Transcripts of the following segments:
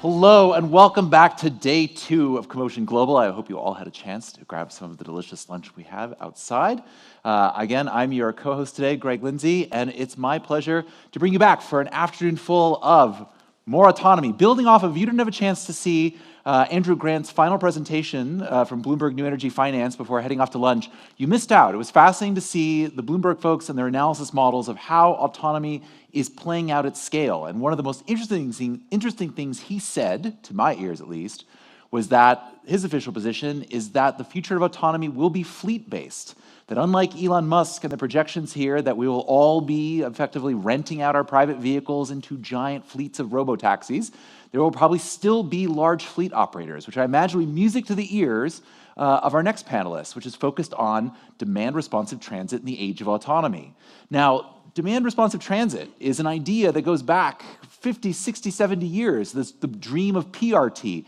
Hello and welcome back to day 2 of CoMotion Global. I hope you all had a chance to grab some of the delicious lunch we have outside. Again, I'm your co-host today, Greg Lindsay, and it's my pleasure to bring you back for an afternoon full of more autonomy. Building off of, you didn't have a chance to see Andrew Grant's final presentation from Bloomberg New Energy Finance before heading off to lunch. You missed out. It was fascinating to see the Bloomberg folks and their analysis models of how autonomy is playing out at scale. And one of the most interesting things he said, to my ears at least, was that his official position is that the future of autonomy will be fleet-based. That unlike Elon Musk and the projections here that we will all be effectively renting out our private vehicles into giant fleets of robo-taxis, there will probably still be large fleet operators, which I imagine will be music to the ears of our next panelist, which is focused on demand-responsive transit in the age of autonomy. Now, demand-responsive transit is an idea that goes back 50, 60, 70 years, the dream of PRT,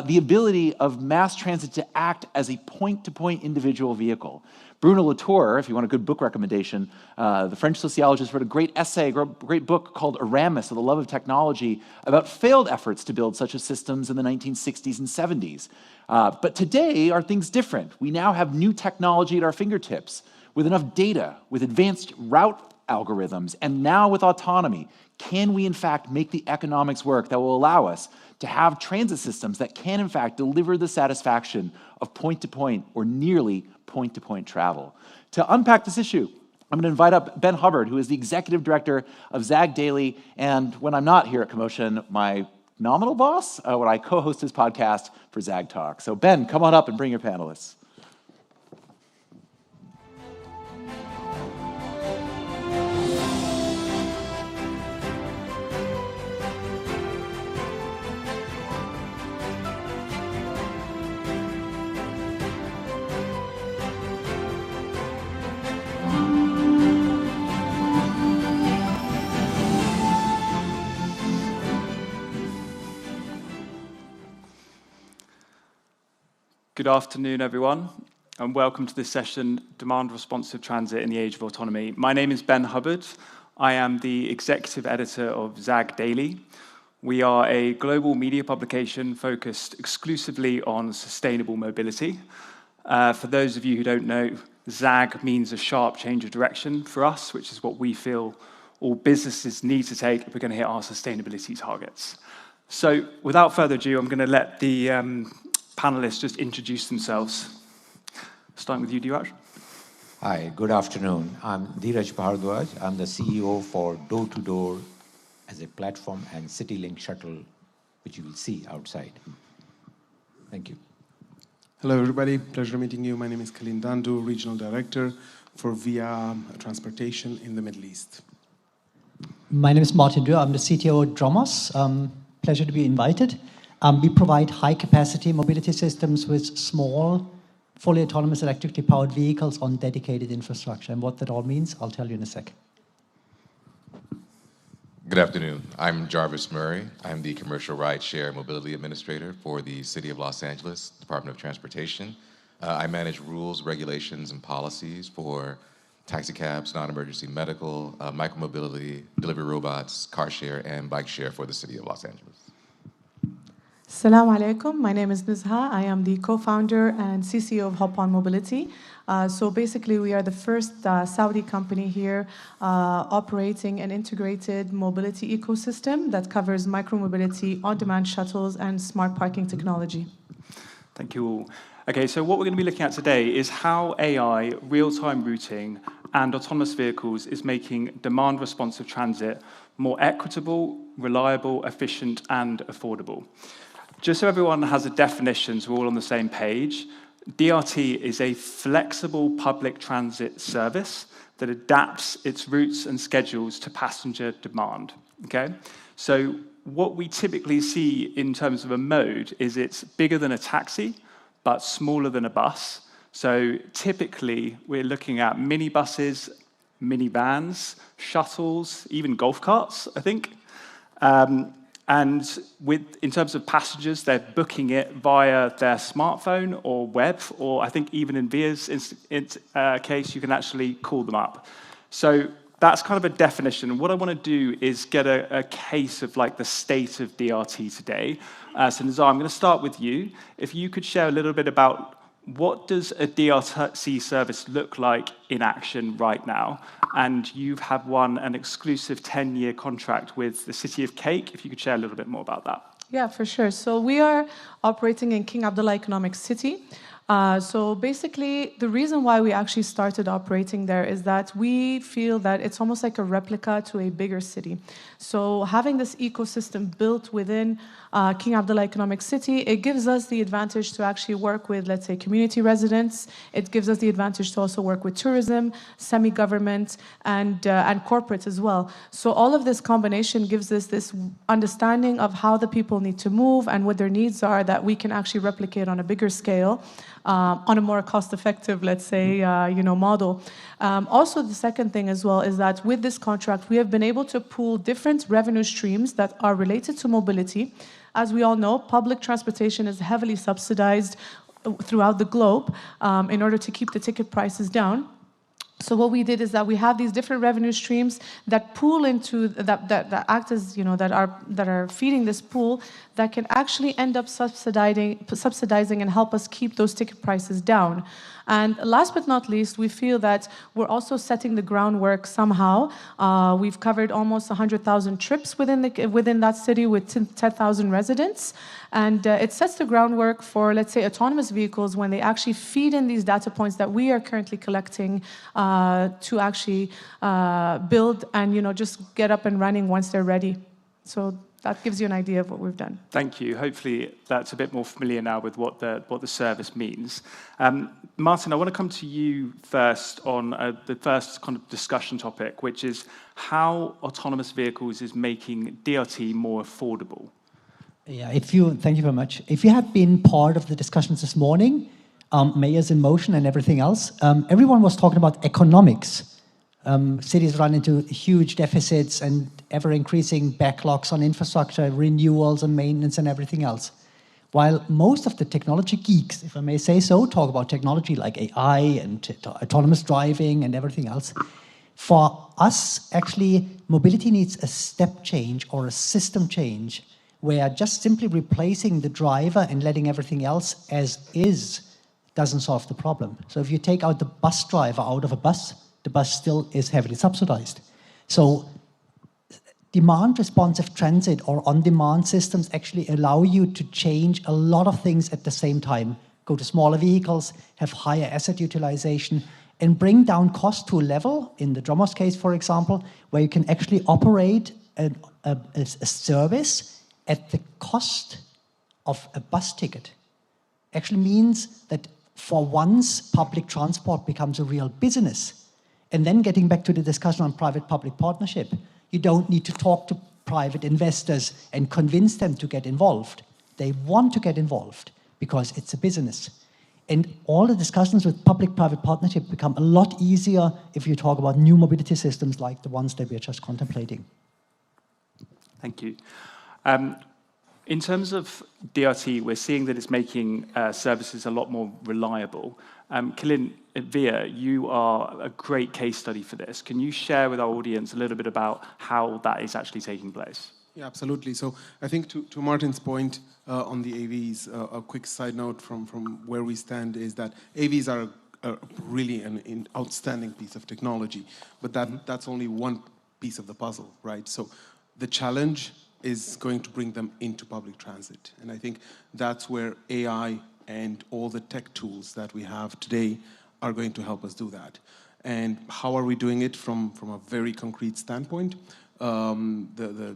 the ability of mass transit to act as a point-to-point individual vehicle. Bruno Latour, if you want a good book recommendation, the French sociologist, wrote a great essay, a great book called Aramis, or The Love of Technology, about failed efforts to build such systems in the 1960s and 70s. But today, are things different? We now have new technology at our fingertips, with enough data, with advanced route algorithms, and now with autonomy. Can we, in fact, make the economics work that will allow us to have transit systems that can, in fact, deliver the satisfaction of point-to-point or nearly point-to-point travel? To unpack this issue, I'm going to invite up Ben Hubbard, who is the executive director of Zag Daily, and when I'm not here at CoMotion, my nominal boss, when I co-host his podcast for Zag Talk. So Ben, come on up and bring your panelists. Good afternoon, everyone, and welcome to this session, Demand-Responsive Transit in the Age of Autonomy. My name is Ben Hubbard. I am the executive editor of Zag Daily. We are a global media publication focused exclusively on sustainable mobility. For those of you who don't know, Zag means a sharp change of direction for us, which is what we feel all businesses need to take if we're going to hit our sustainability targets. So without further ado, I'm going to let the panelists just introduce themselves. Starting with you, Dheeraj. Hi, good afternoon. I'm Dheeraj Bhardwaj. I'm the CEO for Door-to-Door as a platform and CityLink shuttle, which you will see outside. Thank you. Hello, everybody. Pleasure meeting you. My name is Calin, Dandu, Regional Director for VIA Transportation in the Middle East. My name is Martin Dürr. I'm the CTO at Dromos. Pleasure to be invited. We provide high-capacity mobility systems with small, fully autonomous electrically-powered vehicles on dedicated infrastructure. And what that all means, I'll tell you in a sec. Good afternoon. I'm Jarvis Murray. I'm the Commercial Rideshare Mobility Administrator for the City of Los Angeles, Department of Transportation. I manage rules, regulations, and policies for taxicabs, non-emergency medical, micromobility, delivery robots, car share, and bike share for the City of Los Angeles. Assalamu alaikum. My name is Nezha. I am the co-founder and CCO of HopOn Mobility. So basically, we are the first Saudi company here operating an integrated mobility ecosystem that covers micromobility, on-demand shuttles, and smart parking technology. Thank you all. Okay, so what we're going to be looking at today is how AI, real-time routing, and autonomous vehicles is making demand-responsive transit more equitable, reliable, efficient, and affordable. Just so everyone has a definition, so we're all on the same page, DRT is a flexible public transit service that adapts its routes and schedules to passenger demand, okay? So what we typically see in terms of a mode is it's bigger than a taxi, but smaller than a bus. So typically, we're looking at minibuses, minivans, shuttles, even golf carts, I think. And in terms of passengers, they're booking it via their smartphone or web, or I think even in VIA's case, you can actually call them up. So that's kind of a definition. What I want to do is get a case of like the state of DRT today. So Nezha, I'm going to start with you. If you could share a little bit about what does a DRT service look like in action right now? And you have won an exclusive 10-year contract with the City of Cake. If you could share a little bit more about that. Yeah, for sure. So we are operating in King Abdullah Economic City. So basically, the reason why we actually started operating there is that we feel that it's almost like a replica to a bigger city. So having this ecosystem built within King Abdullah Economic City, it gives us the advantage to actually work with, let's say, community residents. It gives us the advantage to also work with tourism, semi-government, and corporates as well. So all of this combination gives us this understanding of how the people need to move and what their needs are that we can actually replicate on a bigger scale. On a more cost-effective, let's say, model. Also, the second thing as well is that with this contract, we have been able to pool different revenue streams that are related to mobility. As we all know, public transportation is heavily subsidized throughout the globe in order to keep the ticket prices down. So what we did is that we have these different revenue streams that pool into that act as that are feeding this pool that can actually end up subsidizing and help us keep those ticket prices down. And last but not least, we feel that we're also setting the groundwork somehow. We've covered almost 100,000 trips within that city with 10,000 residents. And it sets the groundwork for, let's say, autonomous vehicles when they actually feed in these data points that we are currently collecting to actually build and just get up and running once they're ready. So that gives you an idea of what we've done. Thank you. Hopefully that's a bit more familiar now with what the service means. Martin, I want to come to you first on the first kind of discussion topic, which is how autonomous vehicles is making DRT more affordable. Yeah, thank you very much. If you have been part of the discussions this morning, Mayors in Motion and everything else, everyone was talking about economics. Cities run into huge deficits and ever-increasing backlogs on infrastructure, renewals and maintenance and everything else. While most of the technology geeks, if I may say so, talk about technology like AI and autonomous driving and everything else, for us, actually, mobility needs a step change or a system change where just simply replacing the driver and letting everything else as is doesn't solve the problem. So if you take out the bus driver out of a bus, the bus still is heavily subsidized. So demand responsive transit or on-demand systems actually allow you to change a lot of things at the same time. Go to smaller vehicles, have higher asset utilization, and bring down cost to a level, in the Dromos case, for example, where you can actually operate a service at the cost of a bus ticket. Actually means that for once, public transport becomes a real business. And then getting back to the discussion on private-public partnership, you don't need to talk to private investors and convince them to get involved. They want to get involved because it's a business. And all the discussions with public-private partnership become a lot easier if you talk about new mobility systems like the ones that we're just contemplating. Thank you. In terms of DRT, we're seeing that it's making services a lot more reliable. Calin, Via, you are a great case study for this. Can you share with our audience a little bit about how that is actually taking place? Yeah, absolutely. So I think to Martin's point on the AVs, a quick side note from where we stand is that AVs are really an outstanding piece of technology, but that's only one piece of the puzzle, right? So the challenge is going to bring them into public transit. And I think that's where AI and all the tech tools that we have today are going to help us do that. And how are we doing it from a very concrete standpoint? The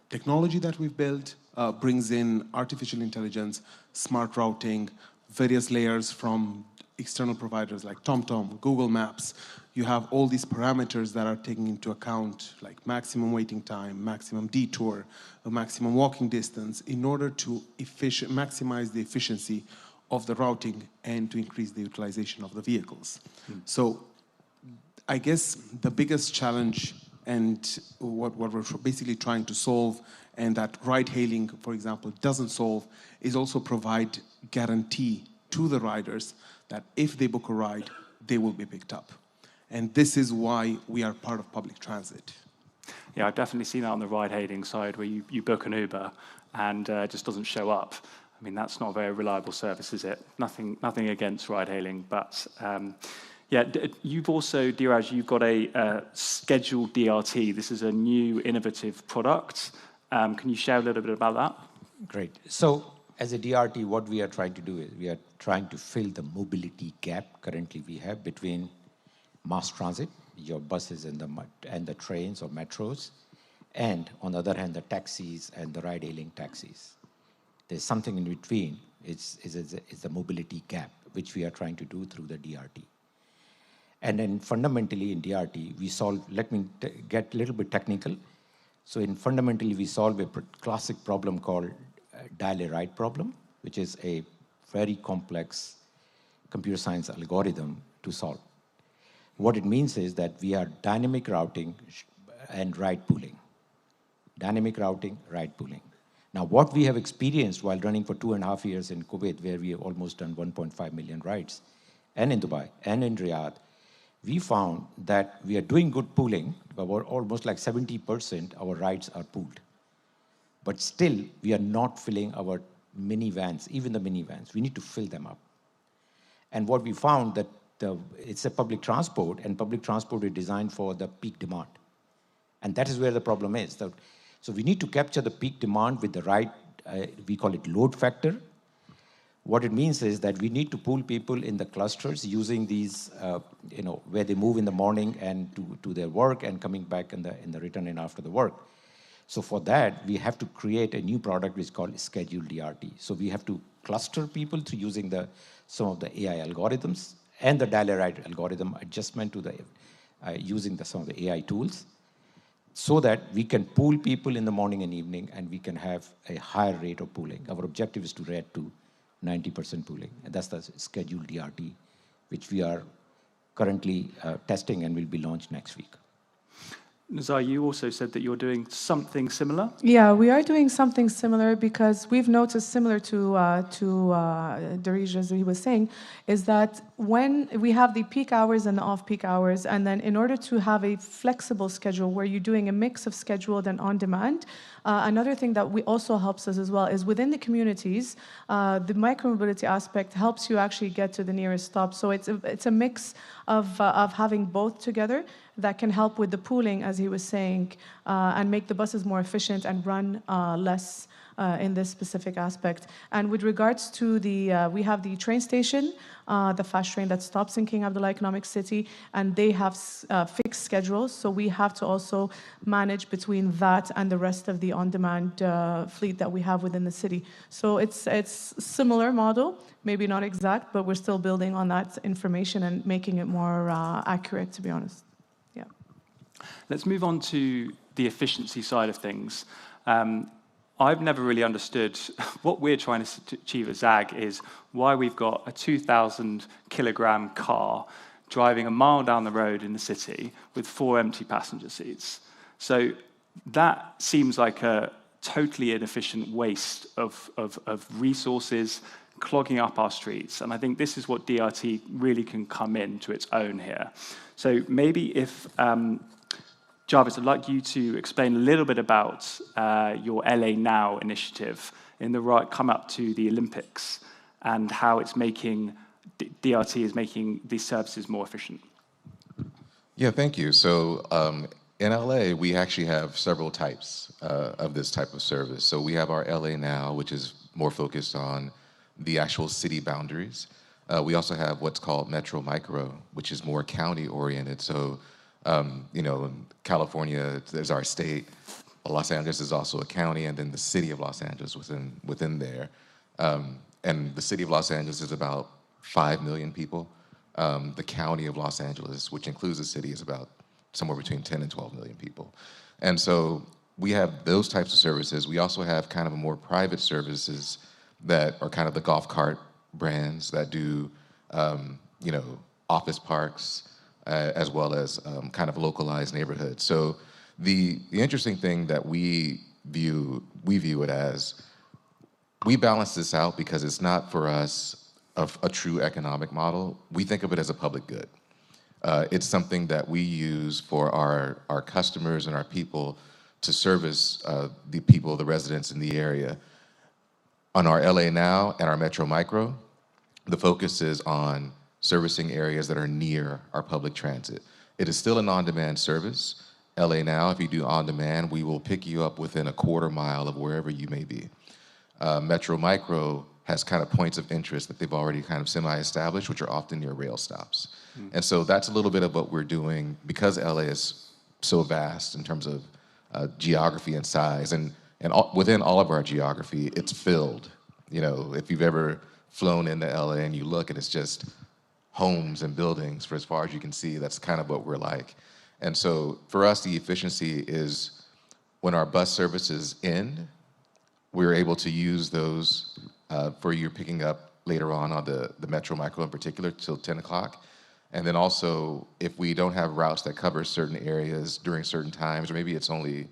technology that we've built brings in artificial intelligence, smart routing, various layers from external providers like TomTom, Google Maps. You have all these parameters that are taken into account, like maximum waiting time, maximum detour, maximum walking distance, in order to maximize the efficiency of the routing and to increase the utilization of the vehicles. So I guess the biggest challenge and what we're basically trying to solve, and that ride-hailing, for example, doesn't solve, is also provide guarantee to the riders that if they book a ride, they will be picked up. And this is why we are part of public transit. Yeah, I've definitely seen that on the ride-hailing side where you book an Uber and it just doesn't show up. I mean, that's not a very reliable service, is it? Nothing against ride-hailing, but yeah, you've also, Dheeraj, you've got a scheduled DRT. This is a new innovative product. Can you share a little bit about that? Great. So as a DRT, what we are trying to do is we are trying to fill the mobility gap currently we have between mass transit, your buses and the trains or metros, and on the other hand, the taxis and the ride-hailing taxis. There's something in between. It's the mobility gap, which we are trying to do through the DRT. And then fundamentally in DRT, we solve, let me get a little bit technical. So fundamentally, we solve a classic problem called dial-a-ride problem, which is a very complex computer science algorithm to solve. What it means is that we are dynamic routing and ride pooling. Dynamic routing, ride pooling. Now, what we have experienced while running for 2.5 years in Kuwait, where we have almost done 1.5 million rides, and in Dubai, and in Riyadh, we found that we are doing good pooling, but we're almost like 70% our rides are pooled. But still, we are not filling our minivans, even the minivans. We need to fill them up. And what we found that it's a public transport, and public transport is designed for the peak demand. And that is where the problem is. So we need to capture the peak demand with the right, we call it load factor. What it means is that we need to pool people in the clusters using these, where they move in the morning and to their work and coming back in the return in after the work. So for that, we have to create a new product which is called scheduled DRT. So we have to cluster people through using some of the AI algorithms and the dial-a-ride algorithm adjustment to using some of the AI tools, so that we can pool people in the morning and evening, and we can have a higher rate of pooling. Our objective is to get to 90% pooling, and that's the scheduled DRT, which we are currently testing and will be launched next week. Nezha, you also said that you're doing something similar? Yeah, we are doing something similar because we've noticed, similar to Dheeraj, as he was saying, is that when we have the peak hours and the off-peak hours, and then in order to have a flexible schedule where you're doing a mix of scheduled and on-demand, another thing that also helps us as well is within the communities, the micromobility aspect helps you actually get to the nearest stop. So it's a mix of having both together that can help with the pooling, as he was saying, and make the buses more efficient and run less in this specific aspect. And with regards to we have the train station, the fast train that stops in King Abdullah Economic City, and they have fixed schedules, so we have to also manage between that and the rest of the on-demand fleet that we have within the city. So it's similar model, maybe not exact, but we're still building on that information and making it more accurate, to be honest. Yeah. Let's move on to the efficiency side of things. I've never really understood what we're trying to achieve at ZAG is why we've got a 2,000 kilogram car driving a mile down the road in the city with 4 empty passenger seats. So that seems like a totally inefficient waste of resources, clogging up our streets. And I think this is what DRT really can come into its own here. So maybe if Jarvis, I'd like you to explain a little bit about your LA Now initiative in the come up to the Olympics and how it's making, DRT is making these services more efficient. Yeah, thank you. So in LA, we actually have several types of this type of service. So we have our LA Now, which is more focused on the actual city boundaries. We also have what's called Metro Micro, which is more county oriented. So California is our state. Los Angeles is also a county, and then the city of Los Angeles within there. And the city of Los Angeles is about 5 million people. The county of Los Angeles, which includes the city, is about somewhere between 10 and 12 million people. And so we have those types of services. We also have kind of a more private services that are kind of the golf cart brands that do, office parks, as well as kind of localized neighborhoods. So the interesting thing that we view it as, we balance this out because it's not for us a true economic model. We think of it as a public good. It's something that we use for our customers and our people to service the people, the residents in the area. On our LA Now and our Metro Micro, the focus is on servicing areas that are near our public transit. It is still an on-demand service. LA Now, if you do on-demand, we will pick you up within a quarter mile of wherever you may be. Metro Micro has kind of points of interest that they've already kind of semi-established, which are often near rail stops. And so that's a little bit of what we're doing because LA is so vast in terms of geography and size. And within all of our geography, it's filled. You know, if you've ever flown into LA and you look and it's just homes and buildings for as far as you can see, that's kind of what we're like. And so for us, the efficiency is when our bus services end, we're able to use those for your picking up later on the Metro Micro in particular till 10 o'clock. And then also, if we don't have routes that cover certain areas during certain times, or maybe it's only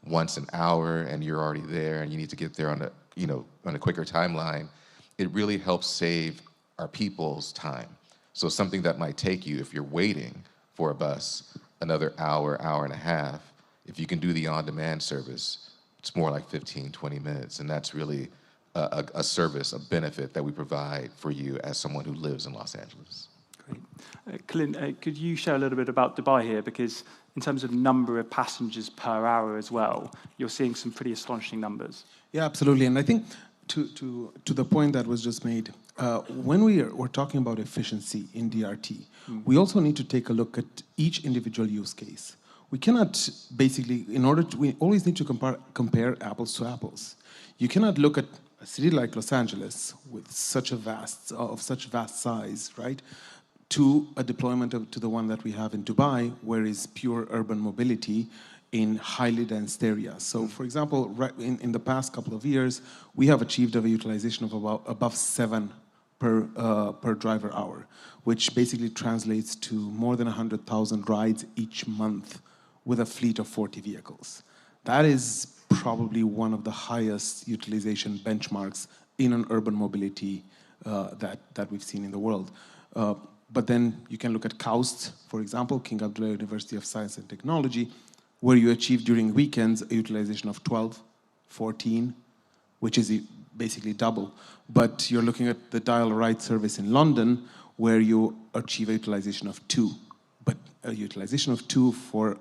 once an hour and you're already there and you need to get there on a quicker timeline, it really helps save our people's time. So something that might take you, if you're waiting for a bus, another hour, hour and a half, if you can do the on-demand service, it's more like 15, 20 minutes. And that's really a service, a benefit that we provide for you as someone who lives in Los Angeles. Great. Calin, could you share a little bit about Dubai here? Because in terms of number of passengers per hour as well, you're seeing some pretty astonishing numbers. Yeah, absolutely. And I think to the point that was just made, when we're talking about efficiency in DRT, we also need to take a look at each individual use case. We cannot basically, we always need to compare apples to apples. You cannot look at a city like Los Angeles with such vast size, right, to a deployment to the one that we have in Dubai, where is pure urban mobility in highly dense areas. So, for example, right in the past couple of years, we have achieved a utilization of above 7 per driver hour, which basically translates to more than 100,000 rides each month with a fleet of 40 vehicles. That is probably one of the highest utilization benchmarks in an urban mobility that we've seen in the world. But then you can look at KAUST, for example, King Abdullah University of Science and Technology, where you achieve during weekends a utilization of 12, 14, which is basically double. But you're looking at the Dial Ride service in London, where you achieve a utilization of 2. But a utilization of 2 for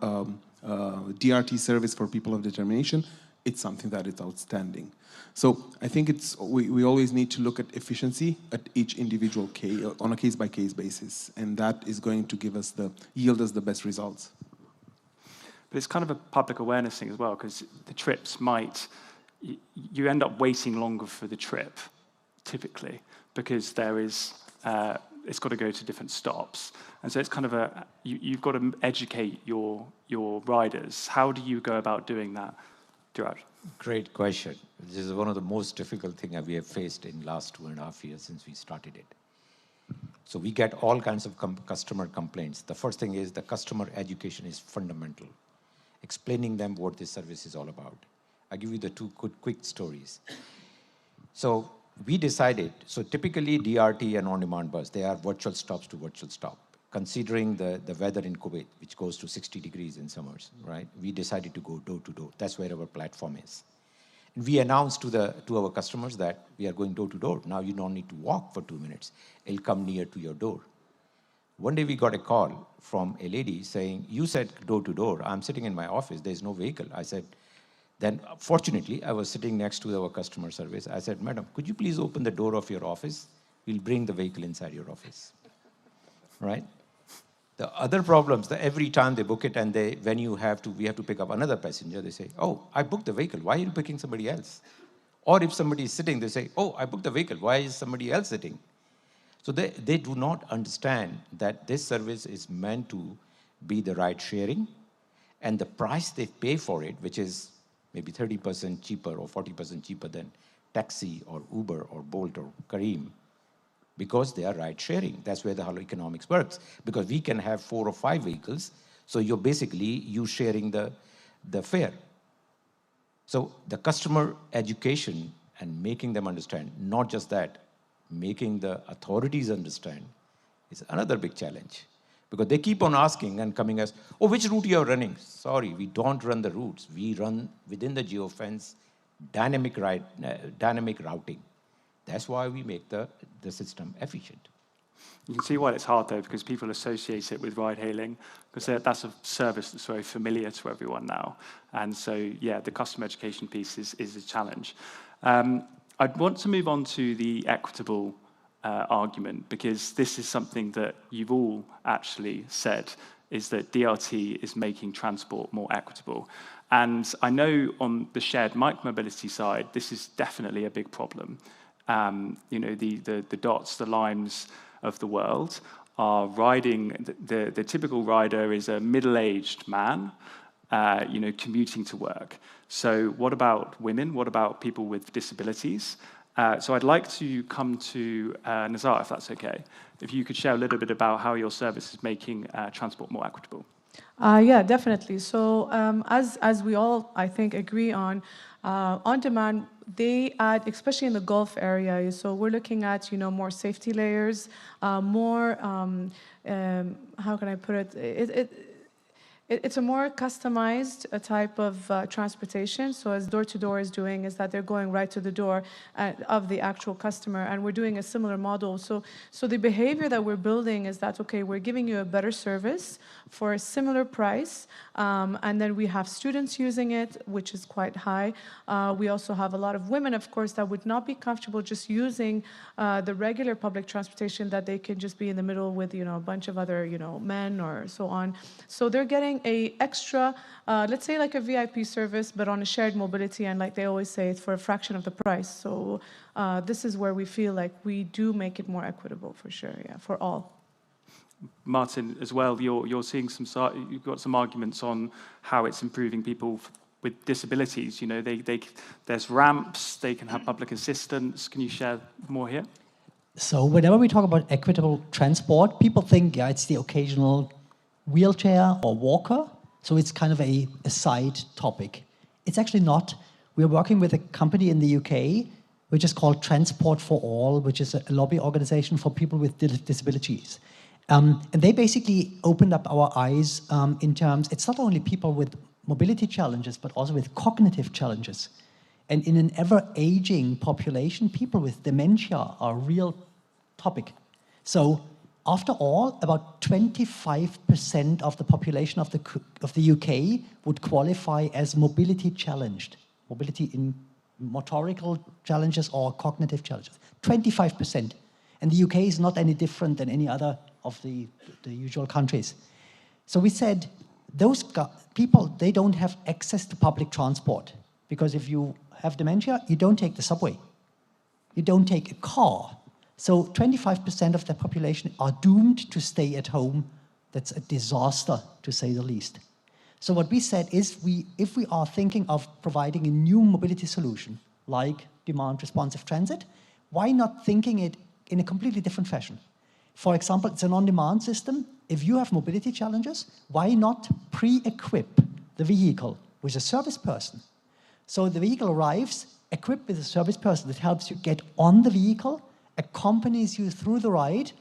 DRT service for people of determination, it's something that is outstanding. So I think we always need to look at efficiency at each individual case, on a case-by-case basis, and that is going to yield us the best results. But it's kind of a public awareness thing as well, because the trips you end up waiting longer for the trip, typically, because it's got to go to different stops. And so it's kind of you've got to educate your riders. How do you go about doing that, Dheeraj? Great question. This is one of the most difficult things we have faced in the last 2.5 years since we started it. So we get all kinds of customer complaints. The first thing is the customer education is fundamental. Explaining them what this service is all about. I'll give you the two quick stories. So we decided, so typically DRT and on-demand bus, they are virtual stops to virtual stop. Considering the weather in Kuwait, which goes to 60 degrees in summers, right? We decided to go door to door. That's where our platform is. And we announced to our customers that we are going door to door. Now you don't need to walk for 2 minutes. It'll come near to your door. One day we got a call from a lady saying, you said door to door. I'm sitting in my office. There's no vehicle. I said, then fortunately, I was sitting next to our customer service. I said, madam, could you please open the door of your office? We'll bring the vehicle inside your office, right? The other problems, every time they book it and we have to pick up another passenger, they say, oh, I booked the vehicle. Why are you picking somebody else? Or if somebody is sitting, they say, oh, I booked the vehicle. Why is somebody else sitting? So they do not understand that this service is meant to be the ride sharing, and the price they pay for it, which is maybe 30% cheaper or 40% cheaper than taxi or Uber or Bolt or Careem, because they are ride sharing. That's where the whole economics works. Because we can have 4 or 5 vehicles, so you're basically sharing the fare. So the customer education and making them understand, not just that, making the authorities understand is another big challenge. Because they keep on asking and coming as, oh, which route you are running? Sorry, we don't run the routes. We run within the geofence dynamic routing. That's why we make the system efficient. You can see why it's hard, though, because people associate it with ride-hailing, because that's a service that's very familiar to everyone now. And so, yeah, the customer education piece is a challenge. I'd want to move on to the equitable argument, because this is something that you've all actually said, is that DRT is making transport more equitable. And I know on the shared micromobility side, this is definitely a big problem. You know, the dots, the limes of the world are riding, the typical rider is a middle-aged man, you know, commuting to work. So what about women? What about people with disabilities? So I'd like to come to Nezha, if that's okay. If you could share a little bit about how your service is making transport more equitable. Yeah, definitely. So as we all, I think, agree on demand, they add, especially in the Gulf area, so we're looking at, you know, more safety layers, more, how can I put it? It's a more customized type of transportation. So as door-to-door is doing, is that they're going right to the door of the actual customer, and we're doing a similar model. So the behavior that we're building is that, okay, we're giving you a better service for a similar price, and then we have students using it, which is quite high. We also have a lot of women, of course, that would not be comfortable just using the regular public transportation, that they can just be in the middle with, you know, a bunch of other, you know, men or so on. So they're getting a extra, let's say like a VIP service, but on a shared mobility, and like they always say, it's for a fraction of the price. So this is where we feel like we do make it more equitable, for sure, yeah, for all. Martin, as well, you're seeing you've got some arguments on how it's improving people with disabilities. You know, there's ramps, they can have public assistance. Can you share more here? So whenever we talk about equitable transport, people think, yeah, it's the occasional wheelchair or walker. So it's kind of a side topic. It's actually not. We're working with a company in the UK, which is called Transport for All, which is a lobby organization for people with disabilities. And they basically opened up our eyes in terms, it's not only people with mobility challenges, but also with cognitive challenges. And in an ever-aging population, people with dementia are a real topic. So after all, about 25% of the population of the UK would qualify as mobility challenged, mobility in motorical challenges or cognitive challenges, 25%. And the UK is not any different than any other of the usual countries. So we said, those people, they don't have access to public transport, because if you have dementia, you don't take the subway. You don't take a car. So 25% of the population are doomed to stay at home. That's a disaster, to say the least. So what we said is, if we are thinking of providing a new mobility solution, like demand responsive transit, why not thinking it in a completely different fashion? For example, it's an on-demand system. If you have mobility challenges, why not pre-equip the vehicle with a service person? So the vehicle arrives equipped with a service person that helps you get on the vehicle, accompanies you through the ride,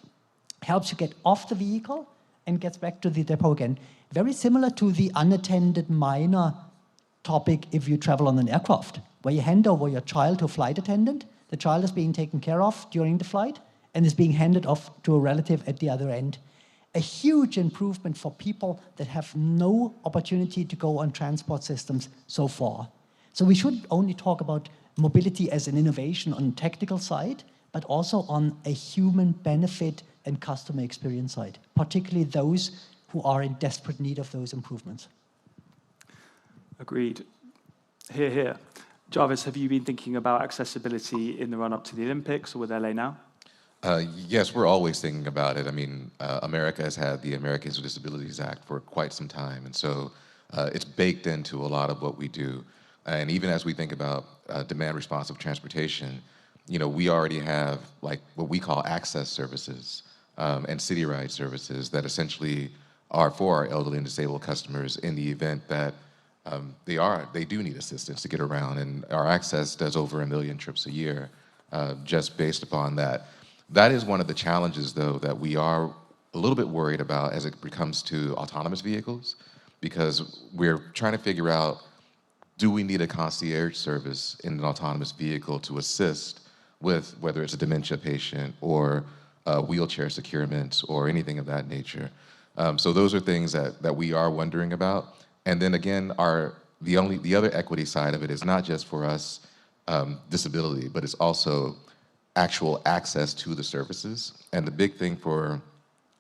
helps you get off the vehicle, and gets back to the depot again. Very similar to the unattended minor topic if you travel on an aircraft, where you hand over your child to a flight attendant, the child is being taken care of during the flight, and is being handed off to a relative at the other end. A huge improvement for people that have no opportunity to go on transport systems so far. So we should only talk about mobility as an innovation on the technical side, but also on a human benefit and customer experience side, particularly those who are in desperate need of those improvements. Agreed. Hear, hear. Jarvis, have you been thinking about accessibility in the run-up to the Olympics or with LA now? Yes, we're always thinking about it. I mean, America has had the Americans with Disabilities Act for quite some time, and so it's baked into a lot of what we do. And even as we think about demand-responsive transportation, you know, we already have like what we call access services and city ride services that essentially are for our elderly and disabled customers in the event that they do need assistance to get around. And our access does over 1 million trips a year just based upon that. That is one of the challenges, though, that we are a little bit worried about as it comes to autonomous vehicles, because we're trying to figure out, do we need a concierge service in an autonomous vehicle to assist with whether it's a dementia patient or wheelchair securement or anything of that nature? So those are things that we are wondering about. And then again, the other equity side of it is not just for us disability, but it's also actual access to the services. And the big thing for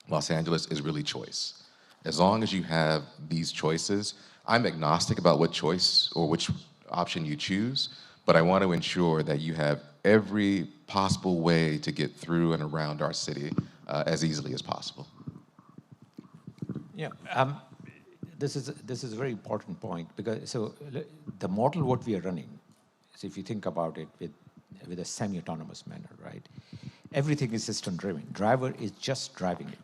Los Angeles is really choice. As long as you have these choices, I'm agnostic about what choice or which option you choose, but I want to ensure that you have every possible way to get through and around our city as easily as possible. Yeah, this is a very important point, because the model what we are running, so if you think about it with a semi-autonomous manner, right? Everything is system-driven. Driver is just driving it,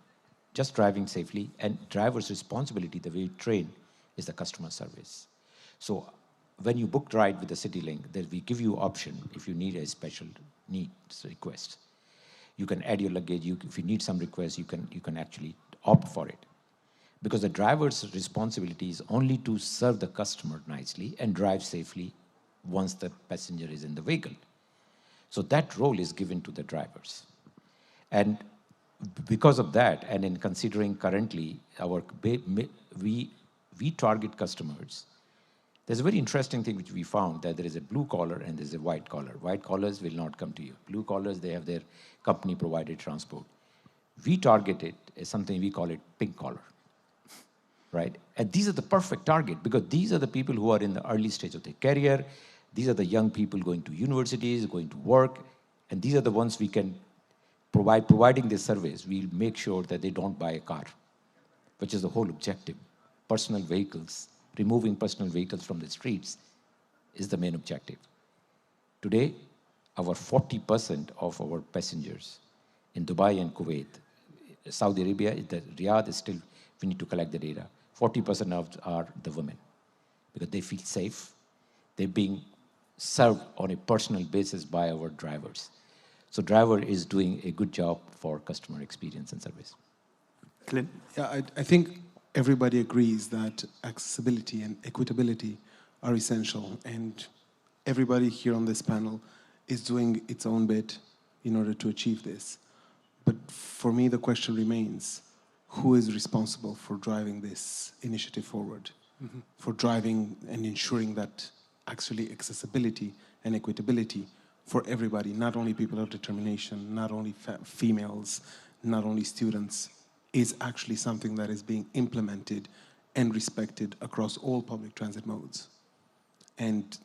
just driving safely, and driver's responsibility, the way we train, is the customer service. So when you book ride with the CityLink, that we give you option if you need a special needs request. You can add your luggage. If you need some request, you can actually opt for it. Because the driver's responsibility is only to serve the customer nicely and drive safely once the passenger is in the vehicle. So that role is given to the drivers. And because of that, and in considering currently we target customers, there's a very interesting thing which we found, that there is a blue collar and there's a white collar. White collars will not come to you. Blue collars, they have their company provided transport. We target it as something we call it pink collar. Right? And these are the perfect target, because these are the people who are in the early stage of their career. These are the young people going to universities, going to work, and these are the ones we can providing this service. We'll make sure that they don't buy a car, which is the whole objective. Personal vehicles, removing personal vehicles from the streets is the main objective. Today, our 40% of our passengers in Dubai and Kuwait, Saudi Arabia, Riyadh is still, we need to collect the data. 40% are the women, because they feel safe. They're being served on a personal basis by our drivers. So driver is doing a good job for customer experience and service. Calin? Yeah, I think everybody agrees that accessibility and equitability are essential, and everybody here on this panel is doing its own bit in order to achieve this. But for me, the question remains, who is responsible for driving this initiative forward, for driving and ensuring that actually accessibility and equitability for everybody, not only people of determination, not only females, not only students, is actually something that is being implemented and respected across all public transit modes. And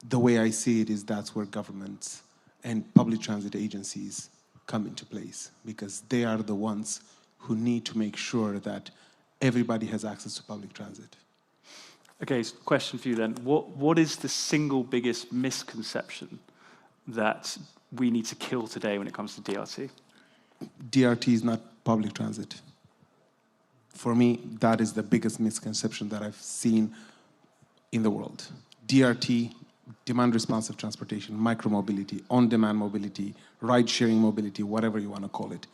the way I see it is that's where governments and public transit agencies come into place, because they are the ones who need to make sure that everybody has access to public transit. Okay, so question for you then. What is the single biggest misconception that we need to kill today when it comes to DRT? DRT is not public transit. For me, that is the biggest misconception that I've seen in the world. DRT, demand responsive transportation, micromobility, on-demand mobility, ride-sharing mobility, whatever you want to call it,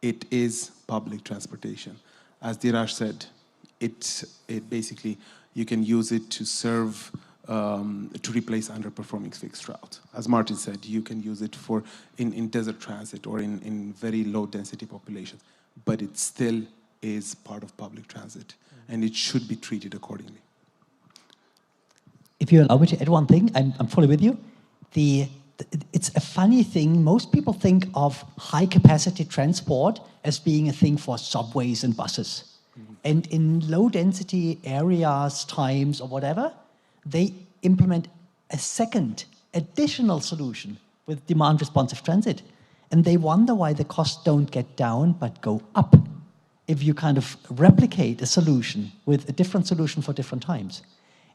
it is public transportation. As Dheeraj said, it basically, you can use it to serve, to replace underperforming fixed route. As Martin said, you can use it for in desert transit or in very low density populations, but it still is part of public transit, and it should be treated accordingly. If you allow me to add one thing, I'm fully with you. It's a funny thing. Most people think of high-capacity transport as being a thing for subways and buses. And in low-density areas, times, or whatever, they implement a second, additional solution with demand-responsive transit. And they wonder why the costs don't get down, but go up if you kind of replicate a solution with a different solution for different times.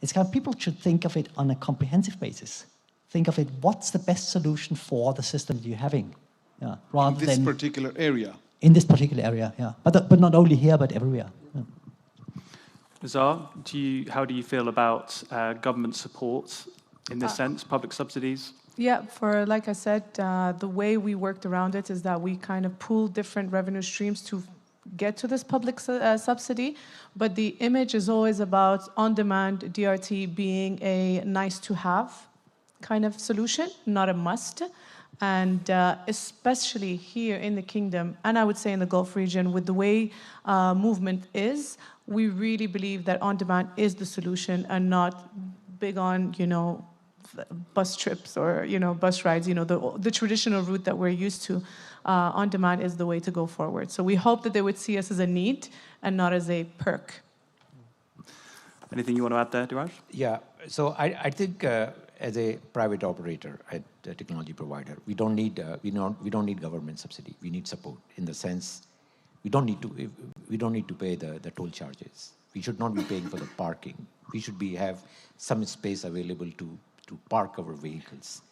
It's kind of, people should think of it on a comprehensive basis. Think of it, what's the best solution for the system that you're having? Yeah, rather in this than particular area. in this particular area, yeah. But not only here, but everywhere. Yeah. Nezha, how do you feel about government support in this sense, public subsidies? Yeah, like I said, the way we worked around it is that we kind of pool different revenue streams to get to this public subsidy, but the image is always about on-demand DRT being a nice-to-have kind of solution, not a must. And especially here in the kingdom, and I would say in the Gulf region, with the way movement is, we really believe that on-demand is the solution and not big on, bus trips or, bus rides, the traditional route that we're used to. On-demand is the way to go forward. So we hope that they would see us as a need and not as a perk. Anything you want to add there, Dheeraj? Yeah, so I think as a private operator, a technology provider, we don't need government subsidy. We need support in the sense we don't need to pay the toll charges. We should not be paying for the parking. We should have some space available to park our vehicles,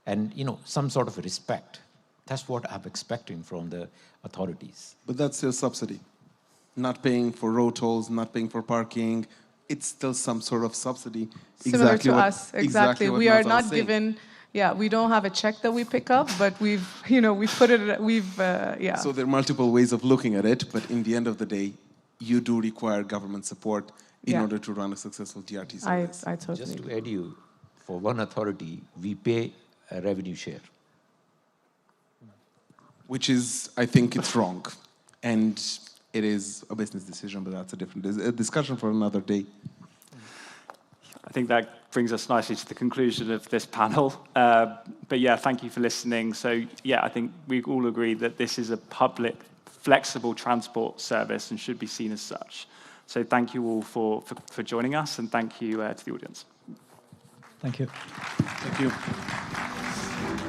and some sort of respect. That's what I'm expecting from the authorities. But that's still subsidy. Not paying for road tolls, not paying for parking. It's still some sort of subsidy. Similar to us, exactly. What We are Nazha not was saying. given, we don't have a check that we pick up, but we've put it, So there are multiple ways of looking at it, but in the end of the day, you do require government support in order to run a successful DRT service. I totally Just agree. to add you, for one authority, we pay a revenue share. Which is, I think it's wrong. And it is a business decision, but that's a different discussion for another day. I think that brings us nicely to the conclusion of this panel. But yeah, thank you for listening. So yeah, I think we all agree that this is a public, flexible transport service and should be seen as such. So thank you all for joining us, and thank you to the audience. Thank you. Thank you.